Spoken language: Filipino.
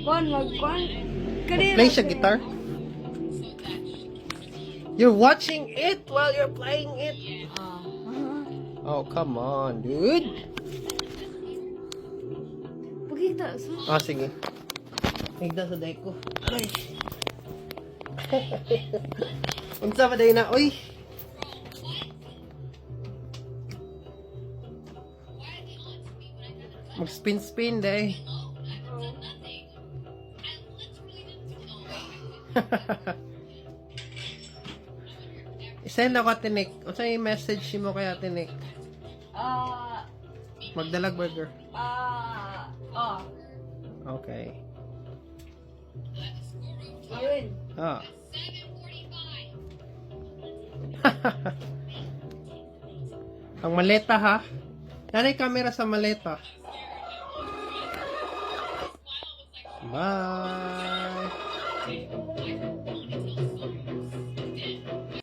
Play siya guitar? You're watching it while you're playing it? Oh, come on, dude. Pagkita, Ah, sige. Higda sa day ko. Aray. Unsa ba day na? Uy! Mag-spin-spin day. Isend ako Tinik. Unsa yung message mo kaya Tinik? Magdalag burger. Okay. Ayun. Ah. Ang maleta ha. Nanay camera sa maleta. Bye.